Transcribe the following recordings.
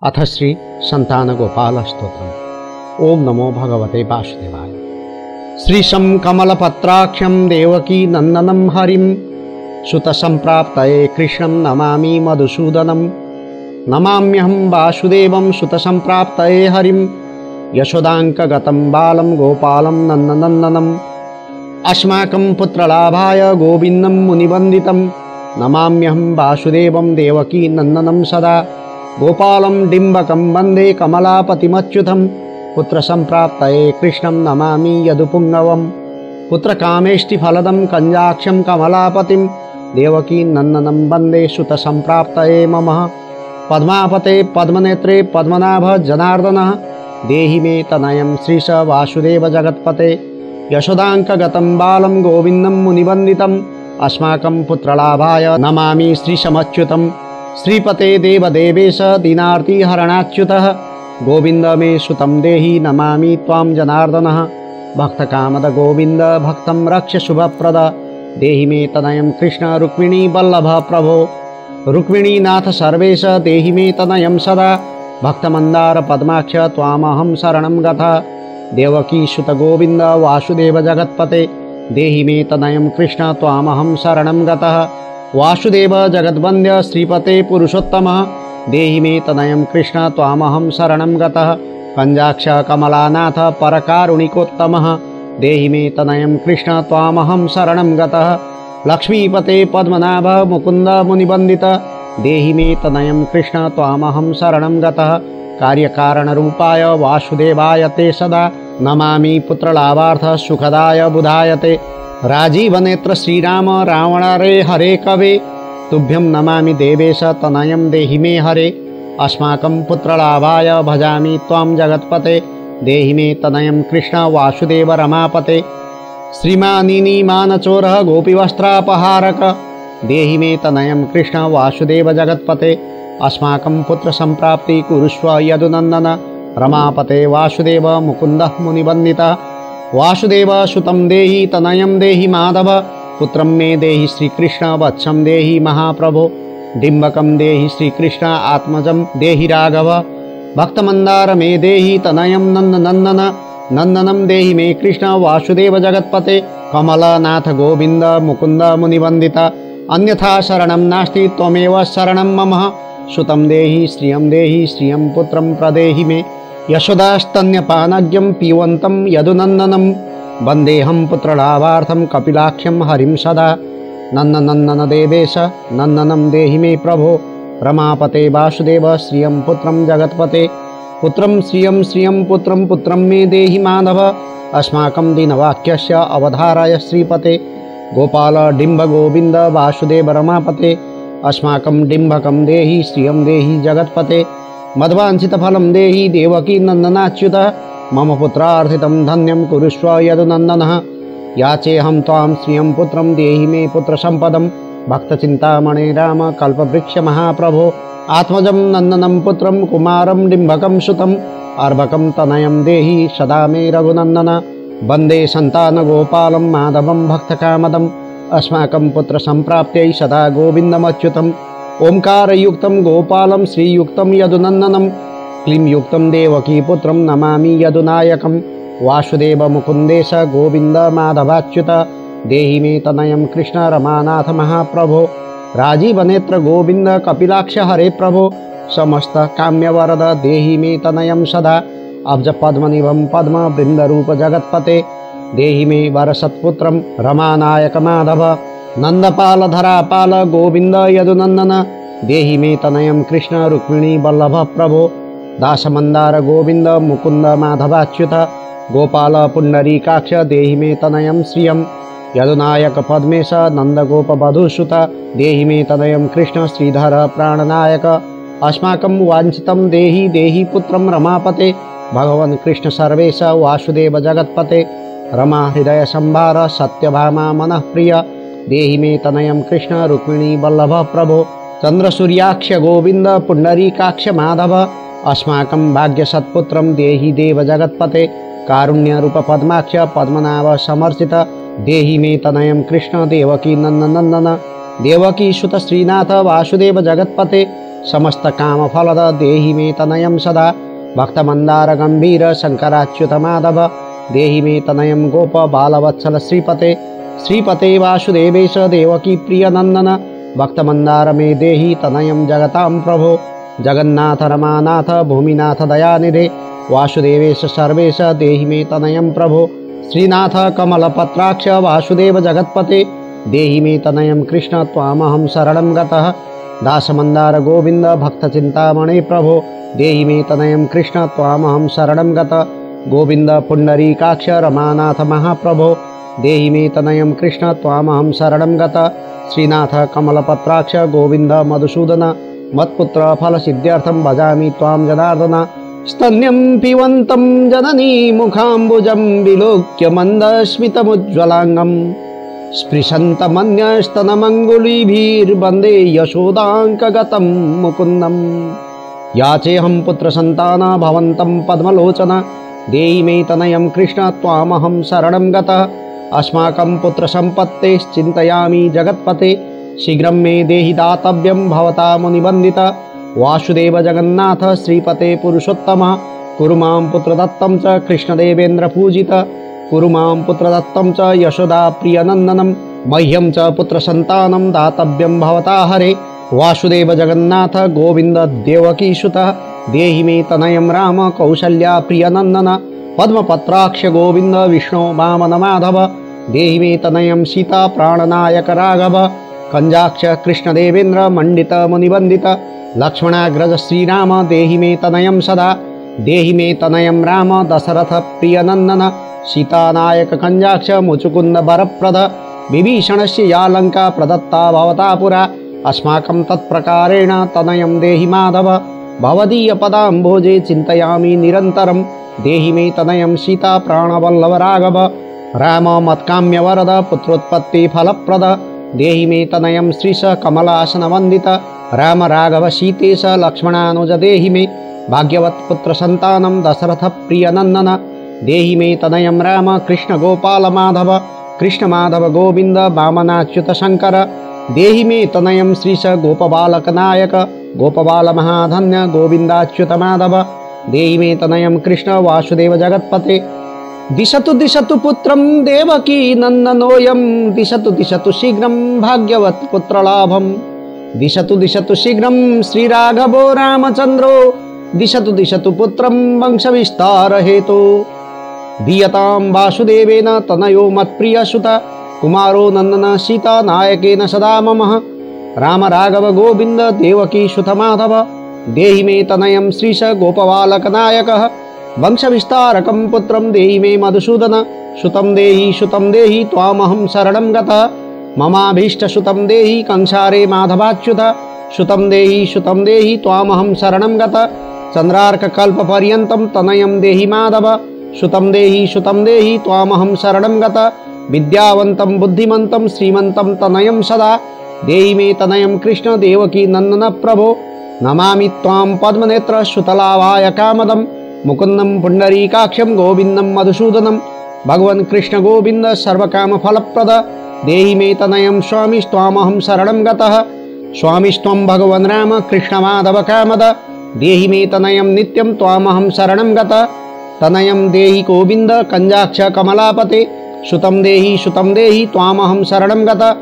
अथ श्री संतान गोपाल स्तोत्रम्। ओम नमो भगवते वासुदेवाय। श्रीशं कमलपत्राक्षं देवकी नंदनं हरिं सुतसंप्राप्तये कृष्णं नमामि मधुसूदनं। नमाम्यहं वासुदेवं सुतसंप्राप्तये हरिं यशोदाङ्कगतं बालं गोपालं नन्दनन्दनम्। अस्माकं पुत्रलाभाय गोविन्दं मुनिवन्दितं। नमाम्यहं वासुदेवं देवकी नंदनं सदा। गोपालं डिम्बकं वन्दे कमलापतिमच्युतं। पुत्रसंप्राप्तये कृष्णं नमामि यदुपुङ्गवं। पुत्रकामेष्टिफलदं कञ्जाक्षं कमलापतिं देवकी नंदनं वन्दे सुतसंप्राप्तये मम। पद्मापते पद्मनेत्रे पद्मनाभ जनार्दनः देहि मे तनयं श्रीश वासुदेव जगत्पते। यशोदाङ्कगतं बालं गोविन्दं मुनिवन्दितं। अस्माकं पुत्रलाभाय नमामि श्रीशमच्युतं। श्रीपते देवदेवेश दीनार्ति हरणाच्युतः गोविन्द मे सुतं देहि नमामि त्वां जनार्दनः। भक्तकामद गोविन्द भक्तं रक्ष शुभप्रद देहि मे तनयं कृष्ण रुक्मिणी वल्लभ प्रभो। रुक्मिणीनाथ सर्वेश देहि मे तनयं सदा। भक्तमन्दार पद्माक्ष त्वामहं शरणं गतः। देवकी सुत गोविन्द वासुदेव जगत्पते देहि मे तनयं कृष्ण त्वामहं शरणं गतः। वासुदेव जगद्वन्द्य श्रीपते पुरुषोत्तमः देहि मे तनयं कृष्ण त्वामहं शरणं गतः। कञ्जाक्ष कमलानाथ परकारुणिकोत्तमः देहि मे तनयं कृष्ण त्वामहं शरणं गतः। लक्ष्मीपते पद्मनाभ मुकुन्द मुनिवन्दित देहि मे तनयं कृष्ण त्वामहं शरणं गतः। कार्यकारणरूपाय वासुदेवाय ते सदा नमामि पुत्रलाभार्थ सुखदाय बुधायते। राजीवनेत्र श्रीराम रावणारे हरे कवे तुभ्यं नमामि देवेश तनयं देहि मे हरे। अस्माकं पुत्रलाभाय भजामि त्वां जगत्पते देहि मे तनयं कृष्ण वासुदेव रमापते। श्रीमानिनी मानचोरः गोपीवस्त्रापहारक देहि मे तनयं कृष्ण वासुदेव जगत्पते। अस्माकं पुत्रसंप्राप्ति कुरुष्व यदुनन्दन। रमापते वासुदेव मुकुन्दः मुनिवन्दितः। वासुदेव सुतं देहि तनयं देहि माधव। पुत्रं मे देहि श्रीकृष्ण वत्सं देहि महाप्रभो। डिम्बकं देहि श्रीकृष्ण आत्मजं देहि राघव। भक्तमन्दार मे देहि तनयं नन्दनन्दन। नन्दनं देहि मे कृष्ण वासुदेव जगत्पते। कमलनाथ गोविन्द मुकुन्द मुनिवन्दित अन्यथा शरणं नास्ति त्वमेव शरणं मम। सुतं देहि श्रियं पुत्रं प्रदेहि मे। यशोदास्तन्यपानज्ञं पीवन्तं यदुनन्दनं वन्देऽहं पुत्रलाभार्थं कपिलाख्यं हरिं सदा। नन्दनन्दन देवेश नन्दनं देहि मे प्रभो। रमापते वासुदेव श्रियं पुत्रं जगत्पते। पुत्रं श्रियं पुत्रं मे देहि माधव। अस्माकं दीनवाक्यस्य अवधारय श्रीपते। गोपाल डिम्ब गोविन्द वासुदेव रमापते। अस्माकं डिम्बकं देहि श्रियं देहि जगत्पते। मद्वाञ्छितफलं देहि देवकी नन्दनाच्युत। मम पुत्रार्थितं धन्यं कुरुष्व यदुनन्दनः। याचेऽहं त्वां श्रियं पुत्रं देहि मे पुत्रसम्पदं। भक्तचिन्तामणे राम कल्पवृक्ष महाप्रभो। आत्मजं नन्दनं पुत्रं कुमारं डिम्बकं सुतम्। अर्भकं तनयं देहि सदा मे रघुनन्दन। वन्दे सन्तानगोपालं माधवं भक्तकामदम्। अस्माकं पुत्रसंप्राप्त्यै सदा गोविन्दमच्युतम्। ओंकारयुक्तं गोपालं श्रीयुक्तं यदुनन्दनं। क्लींयुक्तं देवकी पुत्रं नमामि यदुनायकं। वासुदेव मुकुन्देश गोविन्द माधवाच्युत देहि मे तनयं कृष्ण रमानाथ महाप्रभो। राजीवनेत्र गोविन्द कपिलाक्ष हरे प्रभो। समस्त काम्यवरद देहि मे तनयं सदा। अब्ज पद्मनिभं पद्म वृन्दरूप जगत्पते देहि मे वरसत्पुत्रं रमानायक माधव। नन्दपाल धरापाल गोविन्द यदुनन्दन देहि मे तनयं कृष्ण रुक्मिणी वल्लभ प्रभो। दासमन्दार गोविन्द मुकुन्द माधवाच्युत गोपाल पुण्डरीकाक्ष देहि मे तनयं श्रियं। यदुनायक पद्मेश नन्दगोप वधूसुत देहि मे तनयं कृष्ण श्रीधर प्राणनायक। अस्माकं वाञ्छितं देहि देहि पुत्रं रमापते। भगवन् कृष्ण सर्वेश वासुदेव जगत्पते। रमा हृदय संभार सत्यभामा मनःप्रिय देहि मे तनयं कृष्ण रुक्मिणी वल्लभ प्रभो। चन्द्रसूर्याक्ष गोविन्द पुण्डरीकाक्ष माधव। अस्माकं भाग्यसत्पुत्रं देहि देव जगत्पते। कारुण्यरूप पद्माक्ष पद्मनाभ समर्चित देहि मे तनयं कृष्ण देवकी नन्दनन्दन। देवकी सुत श्रीनाथ वासुदेव जगत्पते। समस्तकामफलद देहि मे तनयं सदा भक्तमन्दारगम्भीर शङ्कराच्युत माधव देहि मे तनयं गोप बालवत्सल श्रीपते श्रीपते वासुदेवेश देवकी प्रियनन्दन भक्तमन्दार मे देहि तनयं जगतां प्रभो जगन्नाथ रमानाथ भूमिनाथ दयानिधे वासुदेवेश सर्वेश देहि मे तनयं प्रभो श्रीनाथ कमलपत्राक्ष वासुदेव जगत्पते देहि मे तनयं कृष्ण त्वामहं शरणं गतः दासमन्दार गोविन्द भक्तचिन्तामणे प्रभो देहि मे तनयं कृष्ण त्वामहं शरणं गतः गोविन्द पुण्डरीकाक्ष रमानाथ महाप्रभो देहि मे तनयं कृष्ण त्वामहं शरणं गतः श्रीनाथ कमलपत्राक्ष गोविन्द मधुसूदन मत्पुत्र फलसिद्ध्यर्थं भजामि त्वां जनार्दन स्तन्यं पिबन्तं जननी मुखाम्बुजं विलोक्य मन्दस्मितमुज्ज्वलाङ्गं स्पृशन्तमन्यस्तनमङ्गुलीभिर्वन्दे यशोदाङ्कगतं मुकुन्दं याचेऽहं पुत्रसन्तान भवन्तं पद्मलोचन देहि मे तनयं कृष्ण त्वामहं शरणं गतः अस्माकं पुत्रसम्पत्तेश्चिन्तयामि जगत्पते शीघ्रं मे देहि दातव्यं भवता मुनिवन्दित वासुदेव जगन्नाथ श्रीपते पुरुषोत्तम कुरु मां पुत्रदत्तं च कृष्णदेवेन्द्र पूजित कुरु मां पुत्रदत्तं च यशोदा प्रियनन्दनं मह्यं च पुत्रसन्तानं दातव्यं भवता हरे वासुदेव जगन्नाथ गोविन्द देवकीसुतः देहि मे तनयं राम कौसल्या प्रियनन्दन पद्मपत्राक्ष गोविन्द विष्णु वामन माधव देहि मे तनयं सीता प्राणनायक राघव कंजाक्ष कृष्णदेवेन्द्र मंडित मुनिवंदित लक्ष्मणाग्रज श्रीराम देहि मे तनयं सदा देहि मे तनयं राम दशरथ प्रियनन्दन सीतानायक कंजाक्ष मुचुकुंद वरप्रद विभीषणस्य या लंका प्रदत्ता भवता पुरा अस्माकं तत्प्रकारेण तनयं देहि माधव भवदीय पदाम्भोजे चिन्तयामि निरन्तरं देहि मे तनयं सीता प्राणवल्लभ राघव राम मत्काम्य वरद पुत्रोत्पत्ति फलप्रद देहि मे तनयं श्रीश कमलासन वंदित राम राघव सीतेश लक्ष्मणानुज देहि मे भाग्यवत् पुत्र संतानं दशरथ प्रियनन्दन देहि मे तनयं राम कृष्ण गोपाल माधव कृष्ण माधव गोविंद वामनाच्युत शंकर देहि मे तनयं श्रीश गोपबालक नायक गोपबाल महाधन्य गोविंदाच्युत माधव देहि मे तनयं कृष्ण वासुदेव जगत्पते दिशतु पुत्रं देवकी नन्दनोऽयं दिशतु शीघ्रं भाग्यवत् पुत्रलाभं दिशतु शीघ्रं श्रीराघवो रामचन्द्रो दिशतु पुत्रं वंशविस्तार हेतु दीयतां वासुदेवेन तनयो मत्प्रियसुत कुमारो नन्दन सीता नायकेन सदा मम राम राघव गोविंद देवकी सुत माधव देहि मे तनयं श्रीश गोपबालक नायकः वंशविस्तारकं पुत्रं देहि मे मधुसूदन सुतं देहि त्वामहं शरणं गतः ममाभीष्टसुतं देहि कंसारे माधवाच्युत सुतं देहि त्वामहं शरणं गतः चन्द्रार्ककल्पपर्यन्तं तनयं देहि माधव सुतं देहि त्वामहं शरणं गतः विद्यावन्तं बुद्धिमन्तं श्रीमन्तं तनयं सदा देहि मे तनयं कृष्ण देवकी नन्दन प्रभो नमामि त्वां पद्मनेत्र सुतलाभाय कामदं मुकुन्दं पुण्डरीकाक्षं गोविन्दं मधुसूदनं भगवन् कृष्ण गोविन्द सर्वकामफलप्रद देहि मे तनयं स्वामिस्त्वामहं शरणं गतः स्वामिस्त्वं भगवन् राम कृष्णमाधव कामद देहि मे तनयं नित्यं त्वामहं शरणं गतः तनयं देहि गोविन्द कंजाक्ष कमलापते सुतं देहि त्वामहं शरणं गतः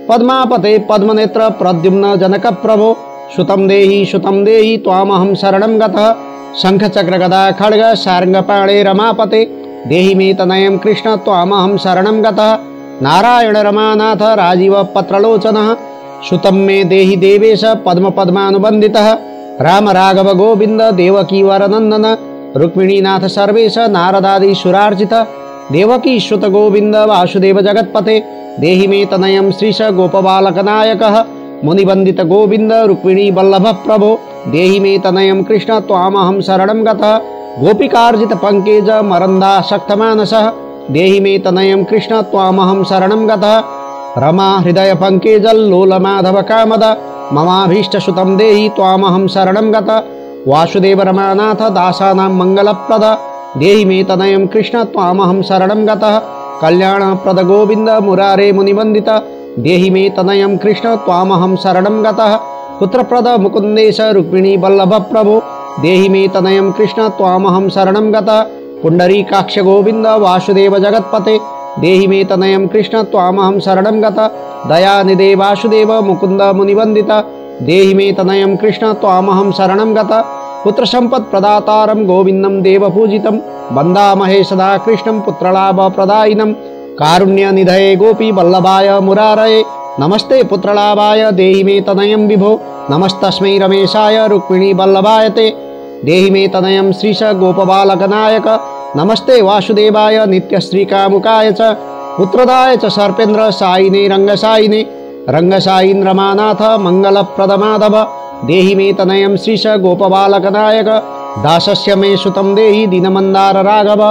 पद्मापते पद्मनेत्र प्रद्युम्न जनक प्रभो सुतं देहि त्वामहं शरणं गतः शंखचक्र गदा खड्ग सारंगपाणे रमापते देहि मे तनयं कृष्ण त्वामहं शरणं गतः नारायण रमानाथ राजीव पत्रलोचनः सुतं मे देहि देवेश पद्म पद्मानुबन्धितः राम राघव गोविंद देवकी वरनन्दन रुक्मिणीनाथ सर्वेश नारदादि सुरार्चित देवकी श्रुत गोविंद वासुदेव जगत्पते देहि मे तनयं श्रीश गोपबालक नायकः मुनिवंदित गोविंद रुक्मिणी वल्लभ प्रभो देहि मे तनयं कृष्ण त्वामहं शरणं गतः गोपिकार्जित पंकेज मरंदासक्त मानसः देहि मे तनयं कृष्ण त्वामहं शरणं गतः रमा हृदय पंकेजल्लोल माधव कामद ममाभीष्टसुतं देहि त्वामहं शरणं गतः वासुदेव रमानाथ दासानां मंगलप्रद देहि मे तनयं कृष्ण त्वामहं शरणं गतः कल्याणप्रद गोविंद मुरारे मुनिवंदित देहि मे तनयं कृष्ण त्वामहं शरणं गतः पुत्रप्रद मुकुन्देश रुक्मिणी वल्लभ प्रभो देहि मे तनयं कृष्ण त्वामहं शरणं गतः पुण्डरीकाक्ष गोविन्द वासुदेव जगत्पते देहि मे तनयं कृष्ण त्वामहं शरणं गतः दयानिधे वासुदेव मुकुन्द मुनिवन्दित देहि मे तनयं कृष्ण त्वामहं शरणं गतः पुत्रसम्पत्प्रदातारं गोविन्दं देवपूजितं वन्दामहे सदा कृष्णं पुत्रलाभप्रदायिनं कारुण्यनिधये गोपी वल्लभाय मुरारये नमस्ते पुत्रलाभाय देहि मे तनयं विभो नमस्तस्मै रमेशाय रुक्मिणी वल्लभाय ते देहि मे तनयं श्रीश गोपबालकनायक नमस्ते वासुदेवाय नित्यश्रीकामुकाय च पुत्रदाय च सर्पेन्द्र सायिने रंगसायिने रंगसायीन्द्रमानाथ मंगलप्रदमाधव देहि मे तनयं श्रीश गोपबालकनायक दासस्य मे सुतं देहि दीनमन्दार राघव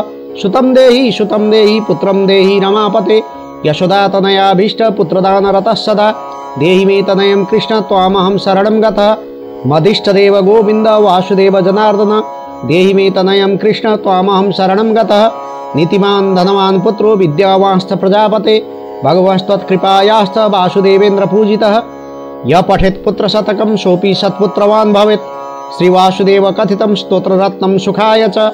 सुतं देहि पुत्रं देहि रमापते यशोदातनयाभीष्ट पुत्रदानरतः सदा देहि मे तनयं कृष्ण त्वामहं शरणं गतः मदिष्टदेव गोविन्द वासुदेव जनार्दन देहि मे तनयं कृष्ण त्वामहं शरणं गतः नीतिमान् धनवान् पुत्रो विद्यावांश्च प्रजापते भगवस्त्वत्कृपायाश्च वासुदेवेन्द्र पूजितः य पठेत् पुत्रशतकं सोऽपि सत्पुत्रवान् भवेत् श्रीवासुदेव कथितं स्तोत्ररत्नं सुखाय च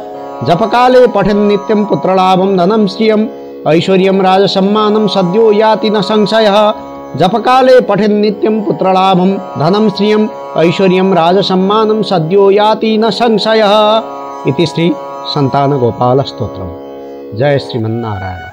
जपकाले पठन् नित्यं पुत्रलाभं धनं श्रियम् ऐश्वर्यं राजसम्मानं सद्यो याति न संशयः जपकाले पठन् नित्यं पुत्रलाभं धनं श्रियम् ऐश्वर्यं राजसम्मानं सद्यो याति न संशयः इति श्री संतान गोपाल स्तोत्रम्। जय श्रीमन्नारायण।